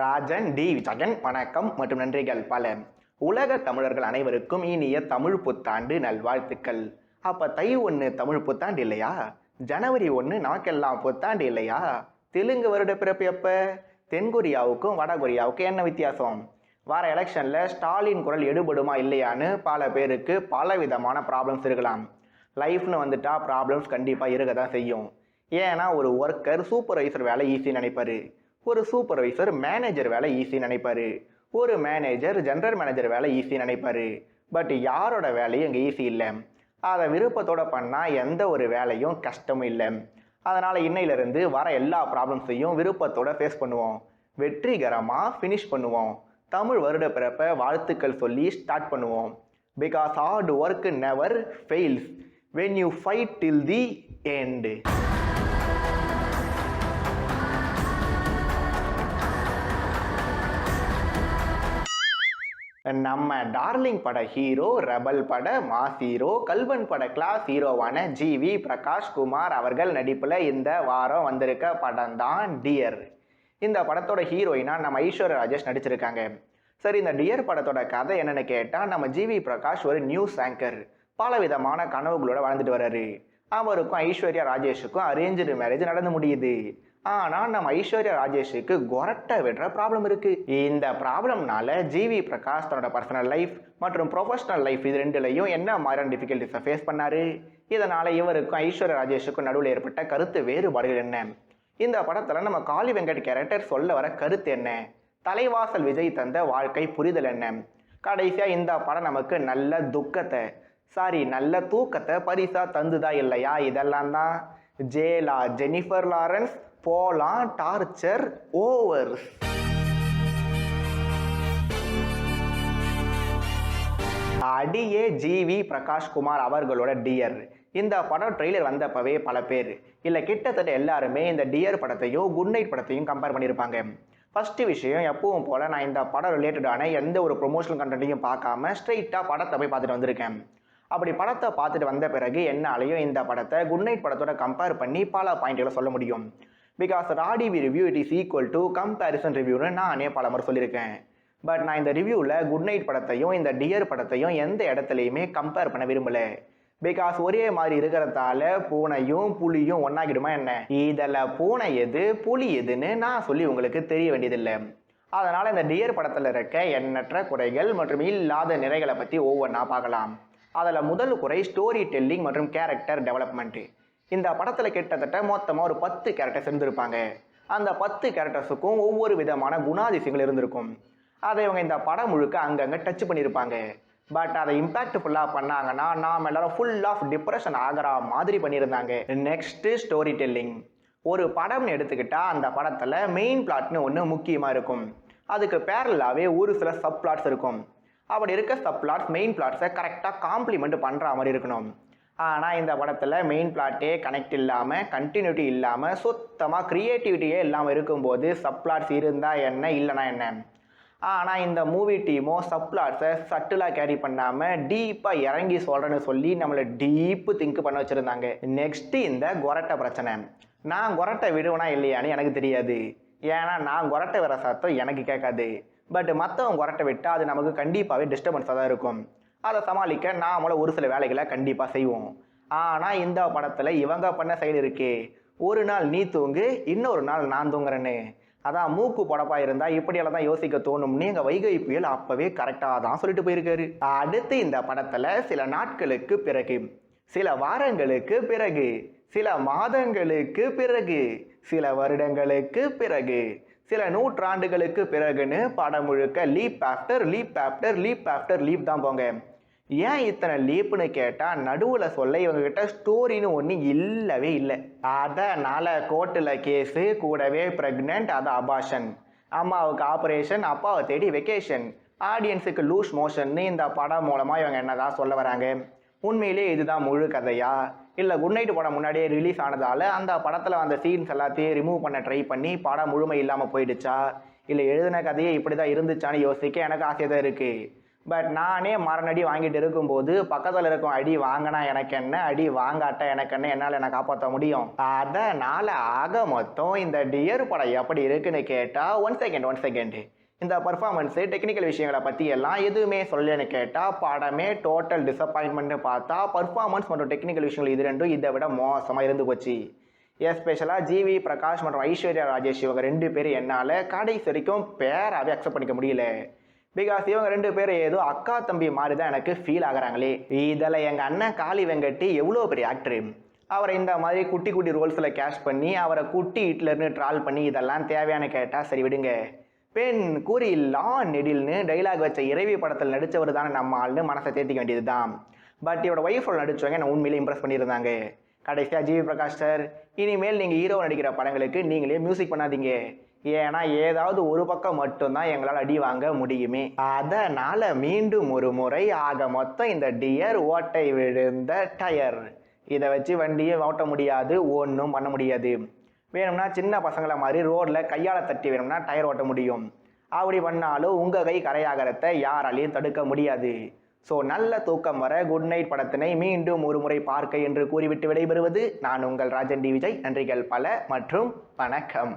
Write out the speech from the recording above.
Rajan D Jagan வணக்கம் மற்றும் நன்றிகள் பல. உலக தமிழர்கள் அனைவருக்கும் இனிய தமிழ் புத்தாண்டு நல்வாழ்த்துக்கள். அப்ப தை 1 தமிழ் புத்தாண்டு இல்லையா? ஜனவரி 1 நமக்கெல்லாம் புத்தாண்டு இல்லையா? தெலுங்கு வருட பிறப்பு எப்ப? தென்கொரியாவுக்கும் வடகொரியாவுக்கும் என்ன வித்தியாசம்? வர எலெக்ஷன்ல ஸ்டாலின் குரல் எடுபடுமா இல்லையான்னு பல பேருக்கு பல விதமான ப்ராப்ளம்ஸ் இருக்கலாம். லைஃப்னு வந்துட்டா ப்ராப்ளம்ஸ் கண்டிப்பா இருக்க தான் செய்யும். ஏன்னா ஒரு ஒர்க்கர் சூப்பர்வைசர் வேலை ஈஸின்னு நினைப்பாரு, ஒரு சூப்பர்வைசர் மேனேஜர் வேலை ஈஸின்னு நினைப்பாரு, ஒரு மேனேஜர் ஜெனரல் மேனேஜர் வேலை ஈஸின்னு நினைப்பாரு. பட் யாரோட வேலையும் இங்கே ஈஸி இல்லை. அதை விருப்பத்தோட பண்ணால் எந்த ஒரு வேலையும் கஷ்டமும் இல்லை. அதனால் இன்னையிலிருந்து வர எல்லா ப்ராப்ளம்ஸையும் விருப்பத்தோட ஃபேஸ் பண்ணுவோம், வெற்றிகரமாக ஃபினிஷ் பண்ணுவோம். தமிழ் வருட பிறப்பை வாழ்த்துக்கள் சொல்லி ஸ்டார்ட் பண்ணுவோம். Because hard work never fails when you fight till the end. நம்ம டார்லிங் பட ஹீரோ, ரெபல் பட மாஸ் ஹீரோ, கல்வன் பட கிளாஸ் ஹீரோவான ஜிவி பிரகாஷ் குமார் அவர்கள் நடிப்பில் இந்த வாரம் வந்திருக்க படம் தான் டியர். இந்த படத்தோட ஹீரோயினா நம்ம ஐஸ்வர்யா ராஜேஷ் நடிச்சிருக்காங்க. சரி, இந்த டியர் படத்தோட கதை என்னன்னு கேட்டால், நம்ம ஜிவி பிரகாஷ் ஒரு நியூஸ் ஆங்கர், பல விதமான கனவுகளோட வாழ்ந்துட்டு வர்றாரு. அவருக்கும் ஐஸ்வர்யா ராஜேஷுக்கும் அரேஞ்சு மேரேஜ் நடந்து முடியுது. ஆனால் நம்ம ஐஸ்வர்யா ராஜேஷுக்கு கொரட்டை விடுற ப்ராப்ளம் இருக்கு. இந்த ப்ராப்ளம்னால ஜிவி பிரகாஷ் தன்னோட பர்சனல் லைஃப் மற்றும் ப்ரொஃபஷனல் லைஃப் இது ரெண்டுலையும் என்ன மாதிரியான டிஃபிகல்ட்டிஸை ஃபேஸ் பண்ணாரு, இதனால இவருக்கும் ஐஸ்வர்யா ராஜேஷுக்கும் நடுவில் ஏற்பட்ட கருத்து வேறுபாடுகள் என்ன, இந்த படத்தில் நம்ம காளி வெங்கட் கேரக்டர் சொல்ல வர கருத்து என்ன, தலைவாசல் விஜய் தந்த வாழ்க்கை புரிதல் என்ன, கடைசியாக இந்த படம் நமக்கு நல்ல நல்ல தூக்கத்தை பரிசா தந்துதா இல்லையா, இதெல்லாம் தான் ஜேலா ஜெனிஃபர் லாரன்ஸ் போலாம் டார்ச்சர் ஓவர். அடியே ஜிவி பிரகாஷ் குமார் அவர்களோட டியர். இந்த படம் ட்ரெய்லர் வந்தப்பவே பல பேர் இல்லை கிட்டத்தட்ட எல்லாருமே இந்த டியர் படத்தையும் குட் நைட் படத்தையும் கம்பேர் பண்ணியிருப்பாங்க. ஃபர்ஸ்ட் விஷயம், எப்பவும் போல் நான் இந்த படம் ரிலேட்டடான எந்த ஒரு ப்ரொமோஷனல் கண்டென்ட்டையும் பார்க்காம ஸ்ட்ரெயிட்டாக படத்தை போய் பார்த்துட்டு வந்திருக்கேன். அப்படி படத்தை பார்த்துட்டு வந்த பிறகு என்னாலையும் இந்த படத்தை குட் நைட் படத்தோட கம்பேர் பண்ணி பல பாயிண்ட்களை சொல்ல முடியும். பிகாஸ் ராடிவி review it is equal to comparison ரிவ்யூன்னு நானே பல முறை சொல்லியிருக்கேன். பட் நான் இந்த ரிவ்யூவில் குட் நைட் படத்தையும் இந்த டியர் படத்தையும் எந்த இடத்துலையுமே கம்பேர் பண்ண விரும்பலை. பிகாஸ் ஒரே மாதிரி இருக்கிறதால பூனையும் புலியும் ஒன்றாகிடுமா என்ன? இதில் பூனை எது புலி எதுன்னு நான் சொல்லி உங்களுக்கு தெரிய வேண்டியதில்லை. அதனால் இந்த டியர் படத்தில் இருக்க எண்ணற்ற குறைகள் மற்றும் இல்லாத நிறைகளை பற்றி ஒவ்வொன்றா பார்க்கலாம். அதில் முதல் குறை ஸ்டோரி டெல்லிங் மற்றும் கேரக்டர் டெவலப்மெண்ட்டு. இந்த படத்தில் கிட்டத்தட்ட மொத்தமாக ஒரு 10 கேரக்டர்ஸ் இருந்திருப்பாங்க. அந்த 10 கேரக்டர்ஸுக்கும் ஒவ்வொரு விதமான குணாதிசயங்கள் இருந்திருக்கும். அதை இவங்க இந்த படம் முழுக்க அங்கங்கே டச் பண்ணியிருப்பாங்க. பட் அதை இம்பேக்ட்ஃபுல்லாக பண்ணாங்கன்னா நாம் எல்லாரும் ஃபுல் ஆஃப் டிப்ரெஷன் ஆகிற மாதிரி பண்ணியிருந்தாங்க. Next story telling. ஒரு படம்னு எடுத்துக்கிட்டால் அந்த படத்தில் மெயின் பிளாட்னு ஒன்று முக்கியமாக இருக்கும். அதுக்கு பேரலாகவே ஒரு சில சப் பிளாட்ஸ் இருக்கும். அப்படி இருக்க சப் பிளாட்ஸ் மெயின் பிளாட்ஸை கரெக்டாக காம்ப்ளிமெண்ட் பண்ணுற மாதிரி இருக்கணும். ஆனால் இந்த படத்தில் மெயின் பிளாட்டே கனெக்ட் இல்லாமல், கண்டினியூட்டி இல்லாமல், சுத்தமாக க்ரியேட்டிவிட்டியே இல்லாமல் இருக்கும்போது சப் பிளாட்ஸ் இருந்தால் என்ன இல்லைனா என்ன? ஆனால் இந்த மூவி டீமோ சப் பிளாட்ஸை சட்டிலாக கேரி பண்ணாமல் டீப்பாக இறங்கி சொல்கிறேன்னு சொல்லி நம்மளை டீப்பு திங்க் பண்ண வச்சுருந்தாங்க. நெக்ஸ்ட்டு இந்த கொரட்டை பிரச்சனை. நான் கொரட்டை விடுவேனா இல்லையான்னு எனக்கு தெரியாது. ஏன்னா நான் கொரட்டை வர சத்தம் எனக்கு கேட்காது. பட் மற்றவங்க கொரட்டை விட்டால் அது நமக்கு கண்டிப்பாகவே டிஸ்டர்பன்ஸாக தான் இருக்கும். அதை சமாளிக்க நாமளும் ஒரு சில வேலைகளை கண்டிப்பாக செய்வோம். ஆனால் இந்த படத்தில் இவங்க பண்ண சைடு இருக்கே, ஒரு நாள் நீ தூங்கு இன்னொரு நாள் நான் தூங்குறேன்னு. அதான் மூக்கு பொடப்பா இருந்தால் இப்படியெல்லாம் தான் யோசிக்க தோணும்னு எங்கள் வைகை புயல் அப்போவே கரெக்டாக தான் சொல்லிட்டு போயிருக்காரு. அடுத்து இந்த படத்தில் சில நாட்களுக்கு பிறகு, சில வாரங்களுக்கு பிறகு, சில மாதங்களுக்கு பிறகு, சில வருடங்களுக்கு பிறகு, சில நூற்றாண்டுகளுக்கு பிறகுன்னு படம் முழுக்க leap after leap after leap after leap தான் போங்க. ஏன் இத்தனை லீப்புன்னு கேட்டால் நடுவில் சொல்ல இவங்ககிட்ட ஸ்டோரின்னு ஒன்று இல்லவே இல்லை. அதனால் கோர்ட்டில் கேஸு, கூடவே ப்ரெக்னென்ட், அது அபார்ஷன், அம்மாவுக்கு ஆப்ரேஷன், அப்பாவை தேடி வெக்கேஷன், ஆடியன்ஸுக்கு லூஸ் மோஷன்னு இந்த படம் மூலமாக இவங்க என்ன தான் சொல்ல வராங்க? உண்மையிலே இதுதான் முழு கதையா? இல்லை குட் நைட் படம் முன்னாடியே ரிலீஸ் ஆனதால் அந்த படத்தில் அந்த சீன்ஸ் எல்லாத்தையும் ரிமூவ் பண்ண ட்ரை பண்ணி படம் முழுமை இல்லாமல் போயிடுச்சா? இல்லை எழுதின கதையே இப்படி தான் இருந்துச்சான்னு யோசிக்க எனக்கு ஆசையாக தான் இருக்குது. பட் நானே மரணடி வாங்கிட்டு இருக்கும்போது பக்கத்தில் இருக்கும் அடி வாங்கினா எனக்கு என்ன, அடி வாங்காட்ட எனக்கு என்ன, என்னால் என்ன காப்பாற்ற முடியும். அதனால் ஆக மொத்தம் இந்த டியர் படம் எப்படி இருக்குன்னு கேட்டால் ஒன் செகண்ட் இந்த பர்ஃபார்மன்ஸு டெக்னிக்கல் விஷயங்களை பற்றி எல்லாம் எதுவுமே சொல்லலைன்னு கேட்டால் படமே டோட்டல் டிசப்பாயின்மெண்ட்னு பார்த்தா பர்ஃபார்மன்ஸ் மற்றும் டெக்னிக்கல் விஷயங்கள் இது ரெண்டும் இதை விட மோசமாக இருந்து போச்சு. எஸ்பெஷலாக ஜிவி பிரகாஷ் மற்றும் ஐஸ்வர்யா ராஜேஷ் இவங்க 2 பேரும் என்னால் கடைசி வரைக்கும் பேராகவே அக்செப்ட் பண்ணிக்க முடியல. பிகாஸ் இவங்க 2 பேரும் ஏதோ அக்கா தம்பி மாதிரி தான் எனக்கு ஃபீல் ஆகுறாங்களே. இதில் எங்கள் அண்ணன் காளி வெங்கட்டி எவ்வளோ பெரிய ஆக்டரு, அவரை இந்த மாதிரி குட்டி குட்டி ரோல்ஸில் கேஷ் பண்ணி அவரை குட்டி ஹிட்லர்னு ட்ரால் பண்ணி இதெல்லாம் தேவையானு கேட்டால் சரி விடுங்க. பெண் கூறி லா நெடில்னு டைலாக் வச்ச இறைவி படத்தில் நடித்தவர் தானே நம்ம ஆள்னு மனசை தேர்த்திக்க வேண்டியது தான். பட் இவரோட ஒய்ஃபோட நடித்தவங்க என்னை உண்மையிலே இம்ப்ரெஸ் பண்ணியிருந்தாங்க. கடைசியாக ஜிவி பிரகாஷ் சார், இனிமேல் நீங்கள் ஹீரோ நடிக்கிற படங்களுக்கு நீங்களே மியூசிக் பண்ணாதீங்க. ஏன்னா ஏதாவது ஒரு பக்கம் மட்டும்தான் எங்களால் அடி வாங்க முடியுமே. அதனால் மீண்டும் ஒரு முறை ஆக மொத்தம் இந்த டியர் ஓட்டை விழுந்த டயர். இதை வச்சு வண்டியை ஓட்ட முடியாது, ஒன்றும் பண்ண முடியாது. வேணும்னா சின்ன பசங்களை மாதிரி ரோடில் கையால் தட்டி வேணும்னா டயர் ஓட்ட முடியும். அப்படி பண்ணாலும் உங்கள் கை கரையாகிறத யாராலையும் தடுக்க முடியாது. ஸோ நல்ல தூக்கம் வர குட் நைட் படத்தினை மீண்டும் ஒரு முறை பார்க்க என்று கூறிவிட்டு விடைபெறுவது நான் உங்கள் ராஜன் டி விஜய். நன்றிகள் பல மற்றும் வணக்கம்.